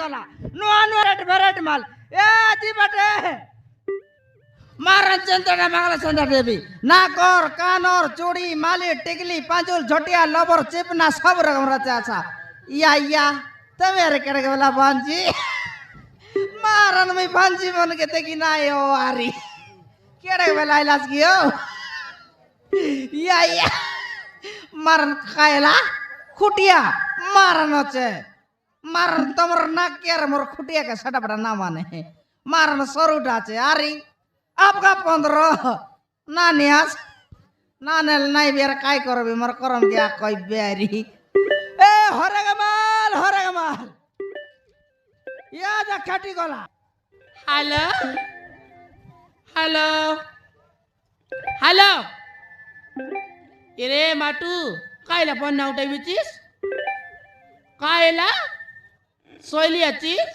গলা নুয়া নুয়া ভেরাইটি মাল এ দি বাটে মারন চন্দ্রনা বাংলা চন্দ্র দেবী নাকর কানর চুড়ি মালি টিকলি পাঁচুল ঝটিয়া লবর চিপনা সব রকম রাতে আছে ইয়া ইয়া তবে রে কেড়ে গেলা বাঞ্জি মারন মই বাঞ্জি মন के देखी ना ओ आरी केड़े बेला इलाज कियो या या मारन खायला खुटिया मारन আছে मारन तमर ना केर मोर खुटिया के सटा बड़ा ना माने मारन सरुटा আছে आरी आपका 15 ना नियास ना नेल নাই বের কাই করবি মোর করম গিয়া কই বেরি এ হরে গমাল ইয়া যা খাটি গলা হ্যালো হ্যালো হ্যালো এরে মাটু কাইলা ফোন না উঠাইবিছিস কাইলা শৈলি আছিস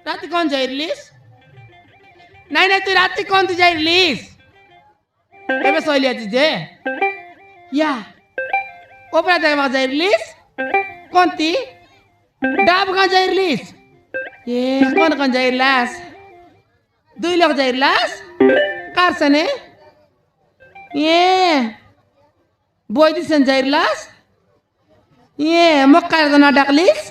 রাতে কোন যাইরলিস নাই নাই তুই রাতে কোন তুই যাইরলিস এবে শৈলি আছিস যে ইয়া ওপরা দেখবা যাইরলিস কোনটি ডাব গা যাইরলিস এ কোন কোন যাইরলাস দুই লোক যাইরলাস কার সনে এ বই দিছেন যাইরলাস এ মক্কার না ডাকলিস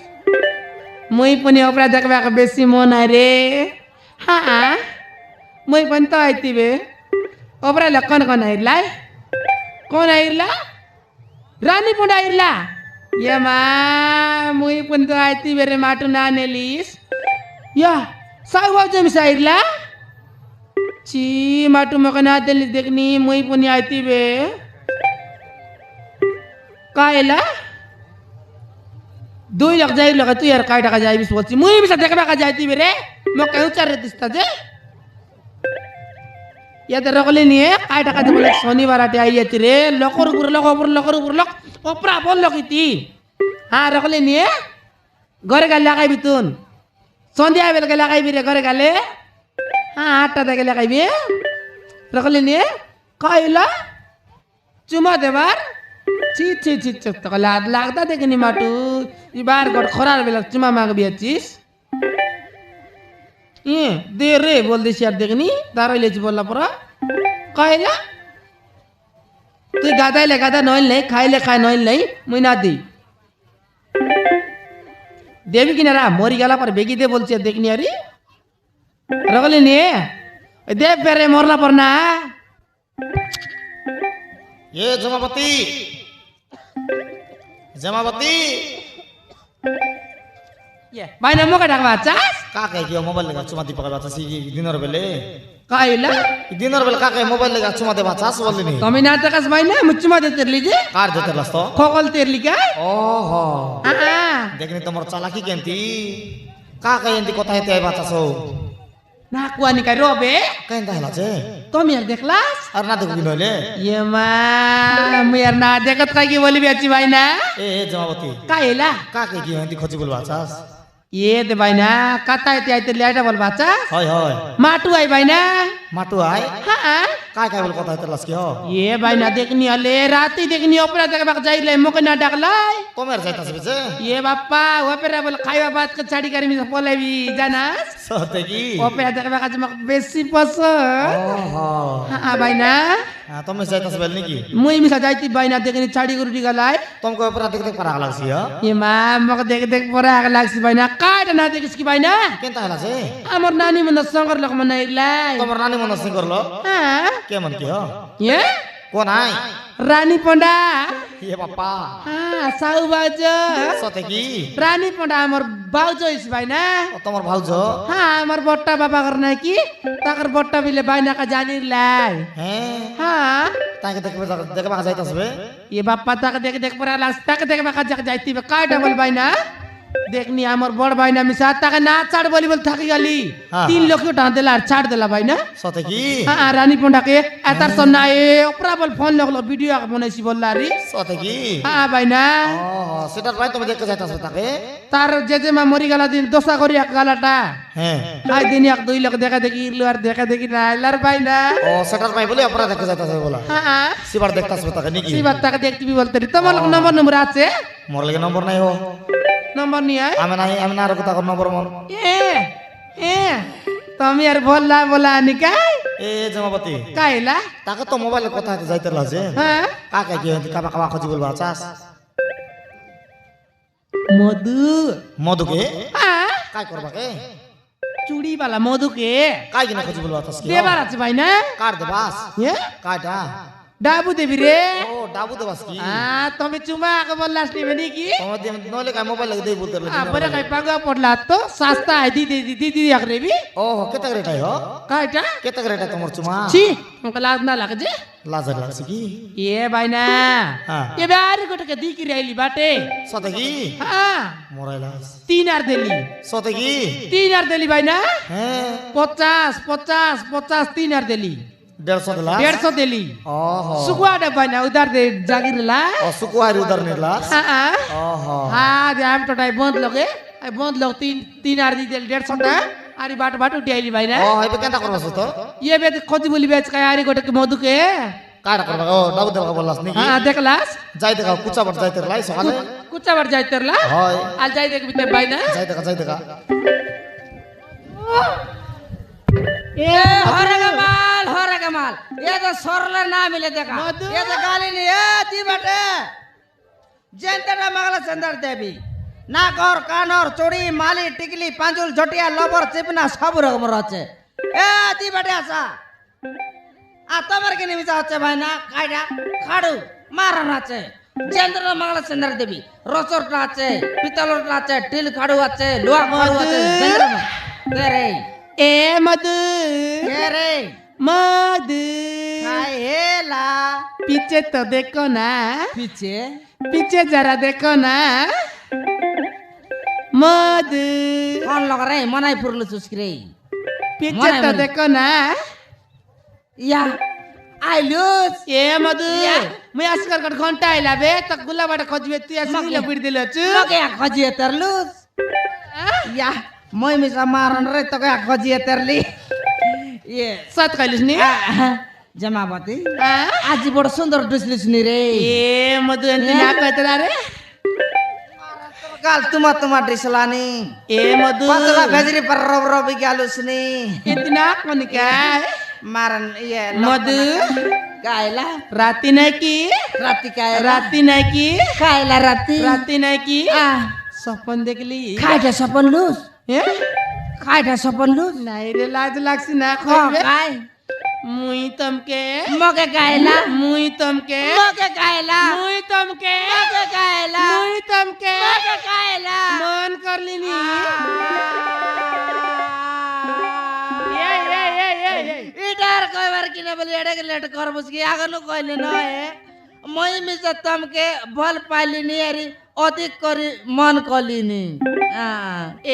মই पनि ওপরা দেখবা বেশি মন রে হ্যাঁ মই पनि তো আইতিবে ওপরা লক্ষণ কোন আইরলা রানী পুন্ড আইরলা ये माँ मुई पण तो आयती बेरे माटू ना नेलीस या साहू बाबू जमी साइरला ची माटू मका ना देली देखनी मुई पण आयती बे कायला 2 लाख जाई लगा तू यार काय टाका जाई बिस बोलची मुई बिसा देखबा का जायती बेरे मका उचार दिसता जे या तर रगले नी काय टाका दे बोले शनिवार आटे आई येती रे लकर उपर लक ओपरा बोल लकिती हाँ रखले निये घरे गाले लगाई बितुन सन्ध्या बेल के लगाई बिरे घरे गाले हाँ 8टा देके लगाई बि रखले निये काइला चुमा देबार ची तो लागता देखनी माटू ई बार गड खरार बेला चुमा मांग बियाचिस ये दे रे बोल दे यार देखनी दारैले ची बोलला परा काइला তুই গাদাইলে গাদা নইল নাই খাইলে খাই নইল নাই মুই না দেই দেবি কিনা রা মরি গেলা পর বেগি দে বলছে দেখনি আরে রগলে নিয়ে দে পেরে মরলা পর না এ জমাপতি ভাই না মোকে ডাকবা চাস কাকে কি মোবাইল লাগা চুমা দি পাকা বাতাসি দিনের বেলে কাইলা দিনের বেলে কাকে মোবাইল লাগা চুমা দে বাতাস বলনি তুমি না তাকাস ভাই না মুচুমা দে তেরলি যে কার যেতে লাস্ত খকল তেরলি কা ওহো আ দেখনি তোমার চালাকি কেনতি কাকে এন্তি কথা হেতে আই বাতাস না কুয়ানি কাই রবে কেন তাহলা যে তুমি আর দেখলাস আর না দেখবি নইলে ये मां मैं यार ना देखत काई की बोली बेची भाई ना এ জমাপতি काइला কাকে কি এন্তি খজি বল বাতাস ये दे भाई ना कता इते आइते लेटा बोल बाचा হয় হয় माटू आई भाई ना মাটু আই हां কাকে বল কথা হেতে লাস কি হ ये भाई ना देखनी हले राती देखनी ओपरा जगह बाक जाई ले मोके ना डाकलाई তোমের যাইতাস যে ये बाप्पा ओपरा बोल खाइबा बात के छाड़ी करी में बोलेबी जानास সতে কি ओपरा जगह बाक जमक बेसी पस ওহো हां भाई ना তুমি যাইতাস বেল নাকি मुई मिसा जाईती भाई ना देखनी छाड़ी गुरुटी गलाई तुमको अपरा देख पारा लागसी ह ये मां मक देख परा आग लागसी भाई ना काट ना देखिस की भाई ना কেন তাহলা যে আমার নানি মন সঙ্গর লোক মন ইলাই তোমার রানী মন সিং করলো হ্যাঁ কেমন কি হ ये কোন আই रानी पंडा ये बाप्पा हाँ साहू बाजो সতে কি रानी पंडा আমার बाउजो इस भाई ना তোমার ভাউজ हाँ আমার বট্টা बाबा करना की ताकर बट्टा बिले भाई ना का जानी लाई হ্যাঁ हाँ তাকে দেখবা যাইতাস বে ये बाप्पा तक देख पर लास तक देख बका जक जाती बे का डबल भाई ना देखनी আমার বড় ভাই না মিছা তাকে না ছাড় বলি বল থাকি গলি হ্যাঁ, 3 লক্ষ টাকা দিলা আর ছাড় দিলা ভাই না সতে কি हाँ रानी पंडा के एतार सन्ना ए ओपरा बोल फोन लगलो वीडियो बनाइছি বললা রে সতে কি हाँ भाई ना ও সেটার ভাই তুমি দেখতে যাইতাস তাকে तार जे मा मरी गला दिन दोसा करी एक गालाटा হ্যাঁ आइ दिन एक 2 लाख देखा देखी इल्लू আর देखा देखी না লার ভাই না ও সেটার ভাই বলে अपरा দেখতে যাইতাস বলা हाँ সিবার দেখতাস তাকে নাকি सी बात तक देखती भी बोलते रे তোমার নম্বর আছে মোর লাগে নম্বর নাই হো নম্বর নিয়ে আয় আমি না আর কথা নম্বর মন এ এ তুমি আর বললা বলা নি কাই এ জমাপতি কাইলা তাকে তো মোবাইলে কথা হতে যাইতে লাগে হ্যাঁ কাকে কি কাবা কাবা খজি বলবা চাস মধু মধুকে হ্যাঁ কাই করবা কে চুড়ি বালা মধুকে কাই কিনা খজি বলবা চাস কি দেবার আছে ভাই না কার দেবাস এ কাটা ডাবু দেবি রে ও ডাবু দেবাস কি তুমি চুমা আগে বললাস নিবে নাকি তোমার দিয়ে নলে কাই মোবাইল লাগে দেই বলতে পরে কাই পাগা পড়লা তো সস্তা দি দি দি দি আকরেবি ও কেতে রেটাই হো কাইটা কেতে রেটাই তোমার চুমা ছি हमको लाज ना लगे जे লাজার লাগছে কি ये भाई ना हाँ। ये बार गोटे के दिख रही बाटे সতে কি हाँ মরাইলাস 3 आर देली সতে কি 3 आर देली भाई ना হ্যাঁ 50 50 50 3 आर देली 150 দিলা 150 देली ओहो सुकुआ डा भाई ना उधर दे जागिर ला ও সুকুয়ারি উদার নিলাস हाँ हाँ ओहो हाँ जे हम तो टाइम बंद लगे बंद लोग 3 आर दी देल 150 टा आरी बाट बाट उठाइली भाई ना ও হইবে কেনটা করবাস তো ये बे खोजी बोली बेच का आरी गोटे के मधु के কাটা করবা ও ডাবু দেবা বললাস নাকি हाँ देखलास যাই দেখা কুচা বট যাইতে লাই সকালে कुछ बार जाय तेरला হয় आल जाय देख बिते भाई ना যাই দেখা ए हरे कमाल ये तो सरले ना मिले देखा मधु। ये तो गाली नहीं ए ती बटे जेंतरा मंगल चंदर देवी ना कर कानर चोरी माली टिकली पांजुल झटिया लबर चिपना सब रकम रचे ए ती बटे आसा आ तमर के निमिषा হচ্ছে ভাই না কাইডা খাড়ু মারন আছে जेंतरा मंगल चंदर देवी রচরটা আছে পিতলটা আছে টিল খাড়ু আছে লোহা খাড়ু আছে जेंतरा কে রে ए मधु কে রে मधु काहेला पीछे तो देखो ना पीछे पीछे जरा देखो ना मधु कौन लग रहे मनाई पुरलु सुस्क्रे पीछे मनाई तो मनाई। देखो ना या आई लूज ए मधु या। मैं अस्कर कट घंटा आइला बे त गुलाबाट खोजबे तू असली ला बिड दिलो छु तो क्या खजिए तरलूज या मैं मिसा मारन रे तो क्या खजिए तरली ये सत खैलिस नि जमावती आ? आज बड़ सुंदर डिसलिस नि रे ए मधु अंति ना कहतला रे काल तुमा डिसलानी ए मधु पतला भेजरी पर रब रब गालुसनी इतना कोन का मारन ये मधु कायला राती नाही की राती कायला राती नाही की कायला राती राती नाही की आ सपन देखली खायटा सपन लूज हे खायटा सपन लूज नाही रे लाज लागसी ना खा खोजबे काय मुई तमके मगे कायला मुई तमके मगे कायला मुई तमके मगे कायला मुई तमके मगे कायला मन करली नी ये इटार कोई बार किने बोली एडे के लेट कर बुसकी आगनो कहले न है मई मिस तमके भल पाइली नी अरी अधिक करी मन कली नी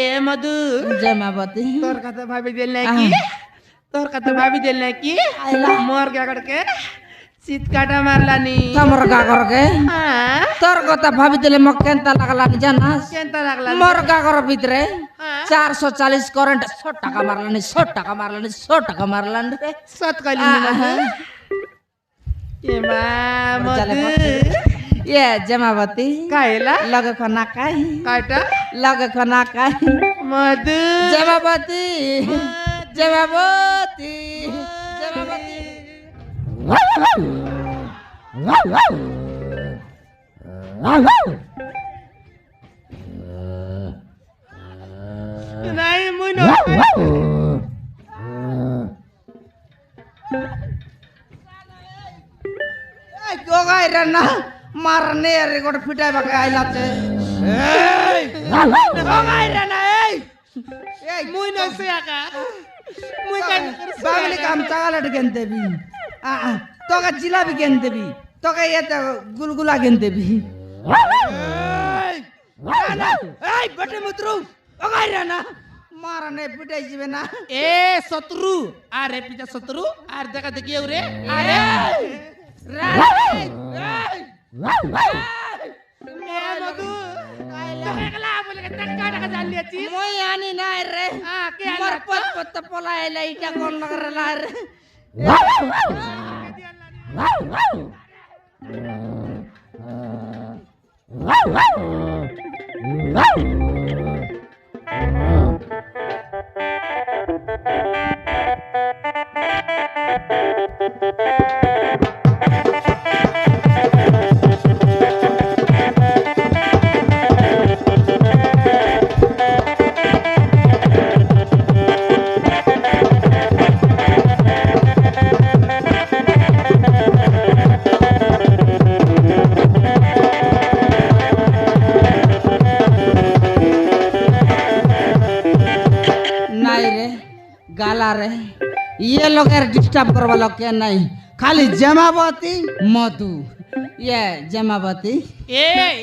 ए मधु जमावती तोर कथा भाभी दिल नाही की तोर कथा भाभी दिल नाही की आइला। मोर क्या करके सीत काटा मारला नी तमर का करके हां तोर कथा भाभी दिले मक्केंता लागला नी जानस केंता लागला मोर का कर भितरे हाँ। 440 करंट 100 টাকা মারলা নি 100 টাকা মারলা नी 100 টাকা মারলা রে सत कली नी मधु ए मा मधु ये जमावती कायला लगे खना काय काटा लगे खना काय मधु जमावती जमावती जमावती नाही मुई नो ए क्यों गाय रे ना मारने रे गोट पिटाई बके आइला ते ए क्यों गाय रे ना ए मुई नो से आका मुई का बागली काम चागालट गेनते भी तो का जिलाबी गेनते भी तो का ये तो गुलगुला गेनते भी ना ए बटे मुत्रू ओ गाय रे ना मारने पिटाई जीवे ना ए शत्रु अरे पिता शत्रु आर देखा देखियो रे अरे मधु एकला बोले के टक्का टक्का जान लिया चीज मोय आनी नाय रे हां के मर पत पत पलायला इटा कोण नगरला रे নাই রে গালা রে ইয়ে লোকের ডিস্টার্ব করবা লোক কে নাই খালি জমাবতী মধু ইয়ে জমাবতী এই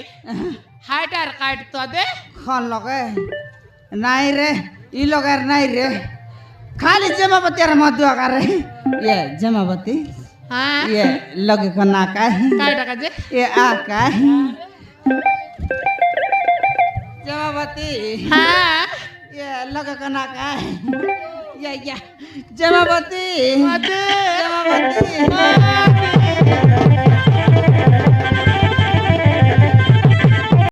হাইটার কাট তো দে খন লগে নাই রে ই লোকের নাই রে খালি জমাবতী আর মধু আকারে ইয়ে জমাবতী হ্যাঁ ইয়ে লগে খন না কায় কাই টাকা যে এ আ কায় জমাবতী হ্যাঁ ইয়ে লগে খন না কায় ইয়া ইয়া জমাবতী মধু জমাবতী হ্যাঁ